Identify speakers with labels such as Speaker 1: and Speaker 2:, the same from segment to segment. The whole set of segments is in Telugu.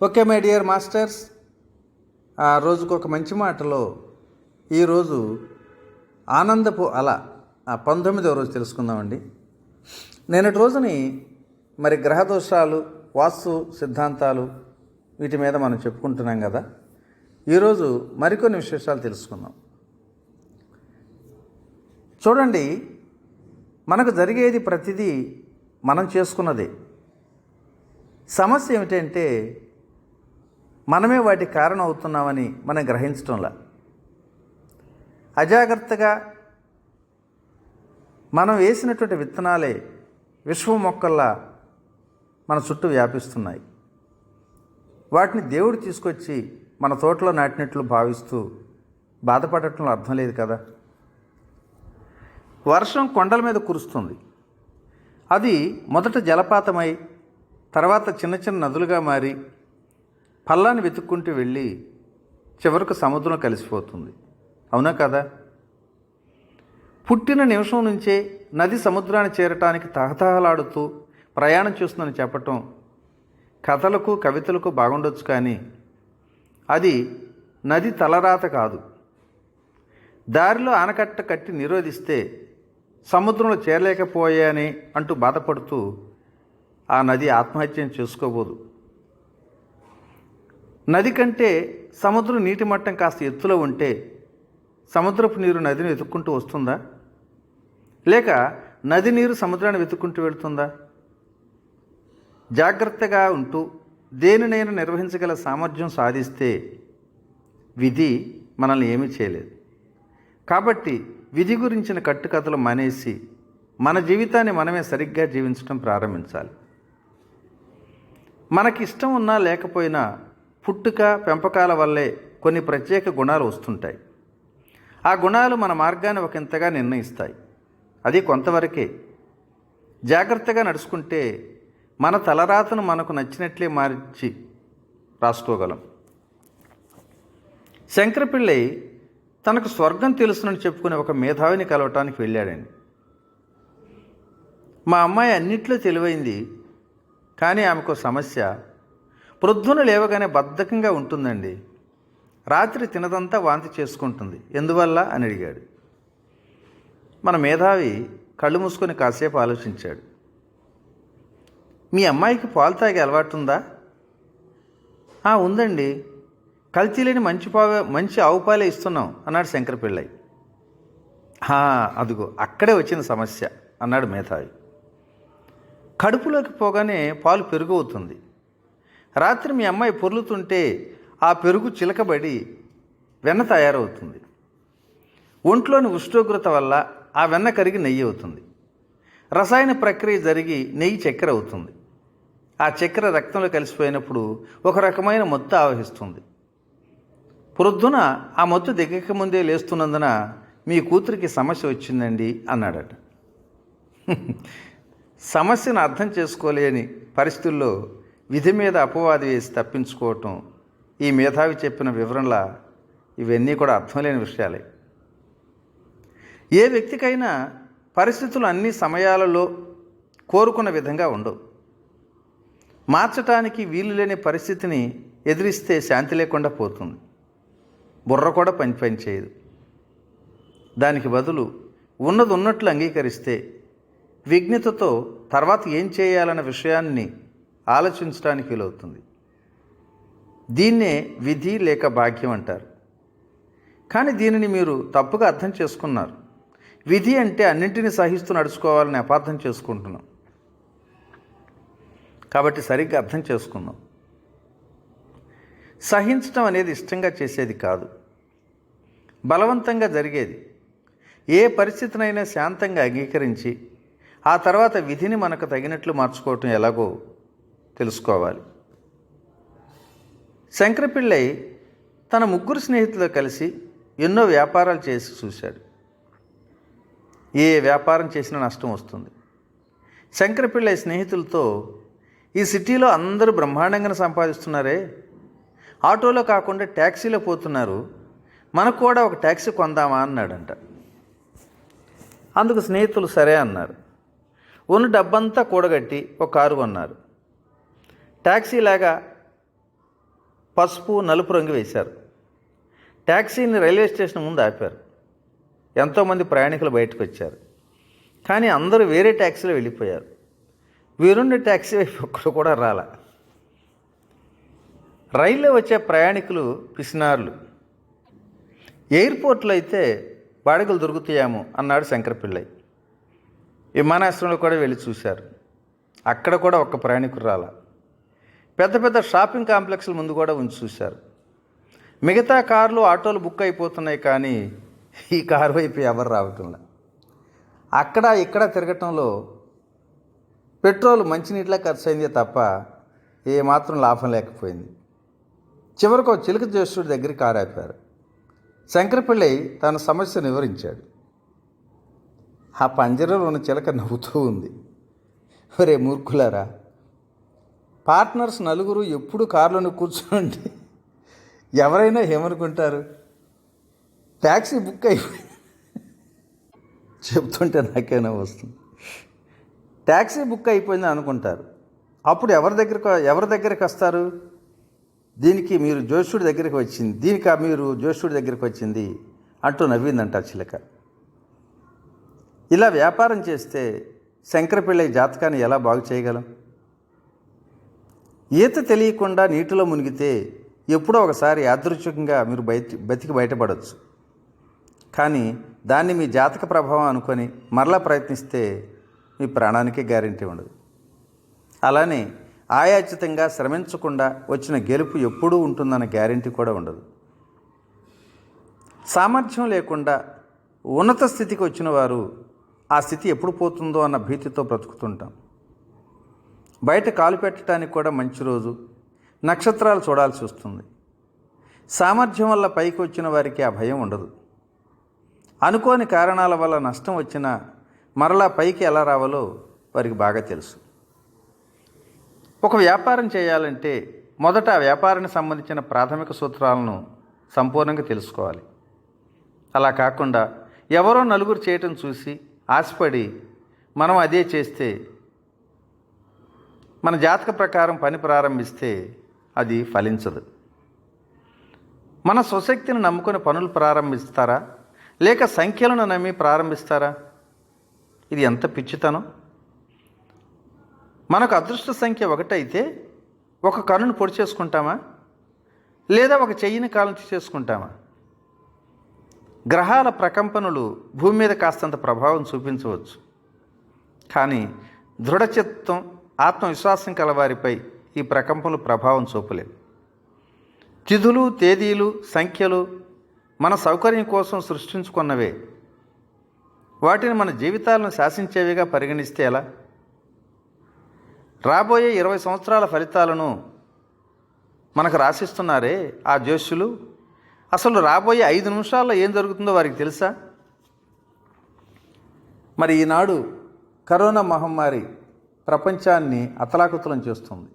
Speaker 1: ఓకే మై డియర్ మాస్టర్స్, రోజుకు ఒక మంచి మాటలో ఈరోజు ఆనందపు అల 19వ రోజు తెలుసుకుందామండి. నేనటి రోజుని మరి గ్రహదోషాలు, వాస్తు సిద్ధాంతాలు వీటి మీద మనం చెప్పుకుంటున్నాం కదా. ఈరోజు మరికొన్ని విశేషాలు తెలుసుకుందాం. చూడండి, మనకు జరిగేది ప్రతిదీ మనం చేసుకున్నదే. సమస్య ఏమిటంటే మనమే వాటికి కారణం అవుతున్నామని మనం గ్రహించడంలా. అజాగ్రత్తగా మనం వేసినటువంటి విత్తనాలే విశ్వ మొక్కల్లా మన చుట్టూ వ్యాపిస్తున్నాయి. వాటిని దేవుడు తీసుకొచ్చి మన తోటలో నాటినట్లు భావిస్తూ బాధపడటంలో అర్థం లేదు కదా. వర్షం కొండల మీద కురుస్తుంది. అది మొదట జలపాతమై తర్వాత చిన్న చిన్న నదులుగా మారి పల్లాన్ని వెతుక్కుంటూ వెళ్ళి చివరకు సముద్రం కలిసిపోతుంది. అవునా కదా? పుట్టిన నిమిషం నుంచే నది సముద్రాన్ని చేరటానికి తహతహలాడుతూ ప్రయాణం చేస్తుందని చెప్పటం కథలకు కవితలకు బాగుండొచ్చు, కానీ అది నది తలరాత కాదు. దారిలో ఆనకట్ట కట్టి నిరోధిస్తే సముద్రంలో చేరలేకపోయాని అంటూ బాధపడుతూ ఆ నది ఆత్మహత్యం చేసుకోబోదు. నది కంటే సముద్రం నీటి మట్టం కాస్త ఎత్తులో ఉంటే సముద్రపు నీరు నదిని వెతుక్కుంటూ వస్తుందా, లేక నది నీరు సముద్రాన్ని వెతుక్కుంటూ వెళుతుందా? జాగ్రత్తగా ఉంటూ దేనినైనా నిర్వహించగల సామర్థ్యం సాధిస్తే విధి మనల్ని ఏమీ చేయలేదు. కాబట్టి విధి గురించిన కట్టుకథలు మానేసి మన జీవితాన్ని మనమే సరిగ్గా జీవించడం ప్రారంభించాలి. మనకి ఇష్టం ఉన్నా లేకపోయినా పుట్టుక పెంపకాల వల్లే కొన్ని ప్రత్యేక గుణాలు వస్తుంటాయి. ఆ గుణాలు మన మార్గాన్ని ఒకంతగా నిర్ణయిస్తాయి. అది కొంతవరకే. జాగ్రత్తగా నడుచుకుంటే మన తలరాతను మనకు నచ్చినట్లే మార్చి రాసుకోగలం. శంకరపిళ్ళై తనకు స్వర్గం తెలుసునని చెప్పుకునే ఒక మేధావిని కలవటానికి వెళ్ళాడండి. మా అమ్మాయి అన్నిట్లో తెలివైంది, కానీ ఆమెకు సమస్య. ప్రొద్దున లేవగానే బద్ధకంగా ఉంటుందండి. రాత్రి తినదంతా వాంతి చేసుకుంటుంది. ఎందువల్ల అని అడిగాడు. మన మేధావి కళ్ళు మూసుకొని కాసేపు ఆలోచించాడు. మీ అమ్మాయికి పాలు తాగే అలవాటు ఉందా? ఉందండి. కల్తీ లేని మంచి ఆవు పాలే ఇస్తున్నాం అన్నాడు శంకరపిళ్ళై. అదిగో అక్కడే వచ్చిన సమస్య అన్నాడు మేధావి. కడుపులోకి పోగానే పాలు పెరుగు అవుతుంది. రాత్రి మీ అమ్మాయి పొర్లుతుంటే ఆ పెరుగు చిలకబడి వెన్న తయారవుతుంది. ఒంట్లోని ఉష్ణోగ్రత వల్ల ఆ వెన్న కరిగి నెయ్యి అవుతుంది. రసాయన ప్రక్రియ జరిగి నెయ్యి చక్కెర అవుతుంది. ఆ చక్కెర రక్తంలో కలిసిపోయినప్పుడు ఒక రకమైన మత్తు ఆవహిస్తుంది. ప్రొద్దున ఆ మత్తు దిగక ముందే లేస్తున్నందున మీ కూతురికి సమస్య వచ్చిందండి అన్నాడట. సమస్యను అర్థం చేసుకోలేని పరిస్థితుల్లో విధి మీద అపవాది వేసి తప్పించుకోవటం ఈ మేధావి చెప్పిన వివరణలా ఇవన్నీ కూడా అర్థం లేని విషయాలే. ఏ వ్యక్తికైనా పరిస్థితులు అన్ని సమయాలలో కోరుకున్న విధంగా ఉండవు. మార్చటానికి వీలు లేని పరిస్థితిని ఎదిరిస్తే శాంతి లేకుండా పోతుంది. బుర్ర కూడా పని చేయదు. దానికి బదులు ఉన్నది ఉన్నట్లు అంగీకరిస్తే విజ్ఞతతో తర్వాత ఏం చేయాలన్న విషయాన్ని ఆలోచించడానికి వీలవుతుంది. దీన్నే విధి లేక భాగ్యం అంటారు. కానీ దీనిని మీరు తప్పుగా అర్థం చేసుకున్నారు. విధి అంటే అన్నింటినీ సహిస్తూ నడుచుకోవాలని అపార్థం చేసుకుంటున్నాం. కాబట్టి సరిగ్గా అర్థం చేసుకుందాం. సహించడం అనేది ఇష్టంగా చేసేది కాదు, బలవంతంగా జరిగేది. ఏ పరిస్థితినైనా శాంతంగా అంగీకరించి ఆ తర్వాత విధిని మనకు తగినట్లు మార్చుకోవటం ఎలాగో తెలుసుకోవాలి. శంకరపిళ్ళై తన 3 స్నేహితులతో కలిసి ఎన్నో వ్యాపారాలు చేసి చూశాడు. ఏ వ్యాపారం చేసినా నష్టం వస్తుంది. శంకరపిళ్ళై స్నేహితులతో, ఈ సిటీలో అందరూ బ్రహ్మాండంగా సంపాదిస్తున్నారే, ఆటోలో కాకుండా ట్యాక్సీలో పోతున్నారు, మనకు కూడా ఒక ట్యాక్సీ కొందామా అన్నాడంట. అందుకు స్నేహితులు సరే అన్నారు. ఉన్న డబ్బంతా కూడగట్టి ఒక కారు కొన్నారు. ట్యాక్సీలాగా పసుపు నలుపు రంగు వేశారు. ట్యాక్సీని రైల్వే స్టేషన్ ముందు ఆపారు. ఎంతోమంది ప్రయాణికులు బయటకు వచ్చారు. కానీ అందరూ వేరే ట్యాక్సీలో వెళ్ళిపోయారు. వీరుండి ట్యాక్సీ వైపు ఒక్కడు కూడా రాల. రైల్లో వచ్చే ప్రయాణికులు పిసినారులు. ఎయిర్పోర్ట్లో అయితే బాడిగలు దొరుకుతాయేమో అన్నాడు శంకరపిళ్ళయ్య. విమానాశ్రయంలో కూడా వెళ్ళి చూశారు. అక్కడ కూడా ఒక్క ప్రయాణికుడు రాల. పెద్ద పెద్ద షాపింగ్ కాంప్లెక్స్ల ముందు కూడా ఉంచి చూశారు. మిగతా కార్లు ఆటోలు బుక్ అయిపోతున్నాయి, కానీ ఈ కారు వైపు ఎవరు రావటంలా. అక్కడ ఇక్కడ తిరగటంలో పెట్రోల్ మంచినీటిలా ఖర్చు అయిందే తప్ప ఏమాత్రం లాభం లేకపోయింది. చివరికి ఒక చిలుక జ్యేష్ఠుడి దగ్గర కారు ఆపారు. శంకరపిళ్ళయ్య తన సమస్యను వివరించాడు. ఆ పంజరంలో ఉన్న చిలక నవ్వుతూ ఉంది. ఒరే మూర్ఖులారా, పార్ట్నర్స్ నలుగురు ఎప్పుడు కారులోనే కూర్చోండి, ఎవరైనా ఏమనుకుంటారు? ట్యాక్సీ బుక్ అయిపోయింది. చెప్తుంటే నాకేనా వస్తుంది. ట్యాక్సీ బుక్ అయిపోయింది అనుకుంటారు. అప్పుడు ఎవరి దగ్గరికి వస్తారు? దీనికి మీరు జ్యోష్ఠుడి దగ్గరికి వచ్చింది, మీరు జ్యోష్ఠుడి దగ్గరికి వచ్చింది అంటూ నవ్విందంట చిలక. ఇలా వ్యాపారం చేస్తే శంకరపిళ్ళయ్య జాతకాన్ని ఎలా బాగు చేయగలం? ఈత తెలియకుండా నీటిలో మునిగితే ఎప్పుడో ఒకసారి యాదృచ్ఛికంగా మీరు బతికి బయటపడవచ్చు. కానీ దాన్ని మీ జాతక ప్రభావం అనుకొని మరలా ప్రయత్నిస్తే మీ ప్రాణానికే గ్యారెంటీ ఉండదు. అలానే ఆయాచితంగా శ్రమించకుండా వచ్చిన గెలుపు ఎప్పుడూ ఉంటుందన్న గ్యారెంటీ కూడా ఉండదు. సామర్థ్యం లేకుండా ఉన్నత స్థితికి వచ్చిన వారు ఆ స్థితి ఎప్పుడు పోతుందో అన్న భీతితో బ్రతుకుతుంటాం. బయట కాలు పెట్టడానికి కూడా మంచి రోజు, నక్షత్రాలు చూడాల్సి వస్తుంది. సామర్థ్యం వల్ల పైకి వచ్చిన వారికి ఆ భయం ఉండదు. అనుకోని కారణాల వల్ల నష్టం వచ్చినా మరలా పైకి ఎలా రావాలో వారికి బాగా తెలుసు. ఒక వ్యాపారం చేయాలంటే మొదట ఆ వ్యాపారానికి సంబంధించిన ప్రాథమిక సూత్రాలను సంపూర్ణంగా తెలుసుకోవాలి. అలా కాకుండా ఎవరో నలుగురు చేయటం చూసి ఆశపడి మనం అదే చేస్తే, మన జాతక ప్రకారం పని ప్రారంభిస్తే అది ఫలించదు. మన స్వశక్తిని నమ్ముకొని పనులు ప్రారంభిస్తారా, లేక సంఖ్యలను నమ్మి ప్రారంభిస్తారా? ఇది ఎంత పిచ్చితనం! మనకు అదృష్ట సంఖ్య 1 అయితే ఒక కన్నును పొడి చేసుకుంటామా, లేదా ఒక చెయ్యిని కాల్చి చేసుకుంటామా? గ్రహాల ప్రకంపనలు భూమి మీద కాస్తంత ప్రభావం చూపించవచ్చు, కానీ దృఢచిత్తం ఆత్మవిశ్వాసం కలవారిపై ఈ ప్రకంపనలు ప్రభావం చూపలేవు. తిథులు, తేదీలు, సంఖ్యలు మన సౌకర్యం కోసం సృష్టించుకున్నవే. వాటిని మన జీవితాలను శాసించేవిగా పరిగణిస్తే ఎలా? రాబోయే 20 సంవత్సరాల ఫలితాలను మనకు రాసిస్తున్నారే ఆ జ్యోతిష్యులు, అసలు రాబోయే 5 నిమిషాల్లో ఏం జరుగుతుందో వారికి తెలుసా? మరి ఈనాడు కరోనా మహమ్మారి ప్రపంచాన్ని అతలాకుతలం చేస్తుంది.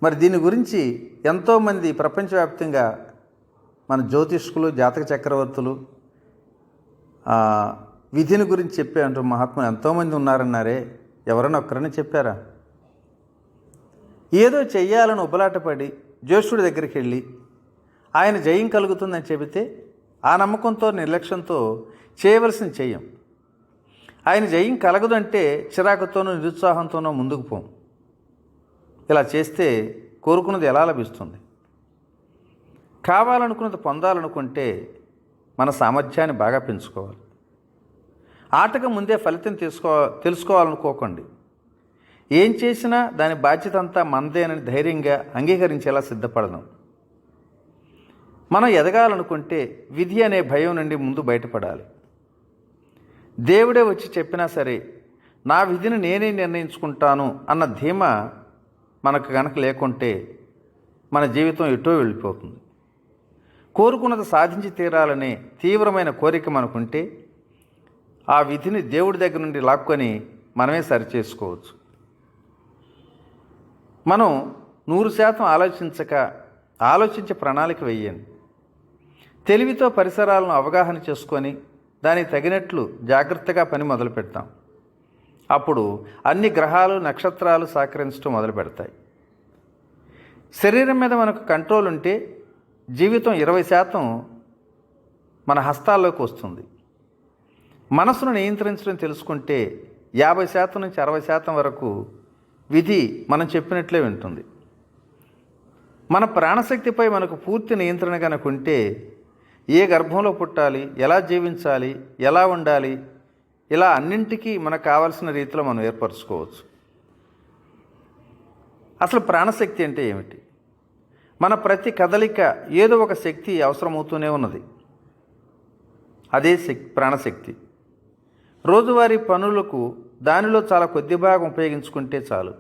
Speaker 1: మరి దీని గురించి ఎంతోమంది ప్రపంచవ్యాప్తంగా మన జ్యోతిష్కులు, జాతక చక్రవర్తులు, విధిని గురించి చెప్పే మహాత్ములు ఎంతోమంది ఉన్నారన్నారే, ఎవరైనా ఒక్కరని చెప్పారా? ఏదో చెయ్యాలని ఉబలాటపడి జ్యోష్ఠుడి దగ్గరికి వెళ్ళి ఆయన జయం కలుగుతుందని చెబితే ఆ నమ్మకంతో, నిర్లక్ష్యంతో చేయవలసిన చెయ్యం. ఆయన జయం కలగదంటే చిరాకుతోనూ నిరుత్సాహంతోనూ ముందుకు పోం. ఇలా చేస్తే కోరుకున్నది ఎలా లభిస్తుంది? కావాలనుకున్నది పొందాలనుకుంటే మన సామర్థ్యాన్ని బాగా పెంచుకోవాలి. ఆటకు ముందే ఫలితం తెలుసుకోవాలనుకోకండి. ఏం చేసినా దాని బాధ్యత అంతా మనదేనని ధైర్యంగా అంగీకరించేలా సిద్ధపడదాం. మనం ఎదగాలనుకుంటే విధి అనే భయం నుండి ముందు బయటపడాలి. దేవుడే వచ్చి చెప్పినా సరే నా విధిని నేనే నిర్ణయించుకుంటాను అన్న ధీమా మనకు కనుక లేకుంటే మన జీవితం ఎటో వెళ్ళిపోతుంది. కోరుకున్నది సాధించి తీరాలనే తీవ్రమైన కోరిక మనకుంటే ఆ విధిని దేవుడి దగ్గర నుండి లాక్కొని మనమే సరిచేసుకోవచ్చు. మనం 100% ఆలోచించే ప్రణాళిక వేయండి. తెలివితో పరిసరాలను అవగాహన చేసుకొని దానికి తగినట్లు జాగ్రత్తగా పని మొదలు పెడతాం. అప్పుడు అన్ని గ్రహాలు, నక్షత్రాలు సహకరించడం మొదలు పెడతాయి. శరీరం మీద మనకు కంట్రోల్ ఉంటే జీవితం 20% మన హస్తాల్లోకి వస్తుంది. మనసును నియంత్రించడం తెలుసుకుంటే 50% నుంచి 60% వరకు విధి మనం చెప్పినట్లే వింటుంది. మన ప్రాణశక్తిపై మనకు పూర్తి నియంత్రణ కనుక ఉంటే ఏ గర్భంలో పుట్టాలి, ఎలా జీవించాలి, ఎలా ఉండాలి, ఇలా అన్నింటికీ మనకు కావాల్సిన రీతిలో మనం ఏర్పరచుకోవచ్చు. అసలు ప్రాణశక్తి అంటే ఏమిటి? మన ప్రతి కదలిక ఏదో ఒక శక్తి అవసరమవుతూనే ఉన్నది. అదే ప్రాణశక్తి. రోజువారీ పనులకు దానిలో చాలా కొద్ది భాగం ఉపయోగించుకుంటే చాలు.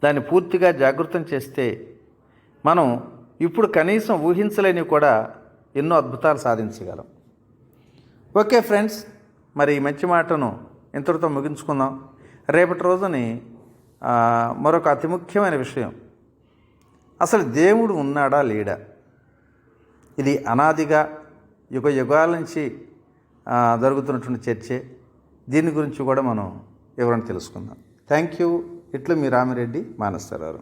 Speaker 1: దాన్ని పూర్తిగా జాగృతం చేస్తే మనం ఇప్పుడు కనీసం ఊహించలేనివి కూడా ఎన్నో అద్భుతాలు సాధించగలం. ఓకే ఫ్రెండ్స్, మరి ఈ మంచి మాటను ఇంతటితో ముగించుకుందాం. రేపటి రోజుని మరొక అతి ముఖ్యమైన విషయం, అసలు దేవుడు ఉన్నాడా లేడా? ఇది అనాదిగా యుగాల నుంచి జరుగుతున్నటువంటి చర్చే. దీని గురించి కూడా మనం వివరణ తెలుసుకుందాం. Thank you. ఇట్లు మీ రామిరెడ్డి మానసరావు.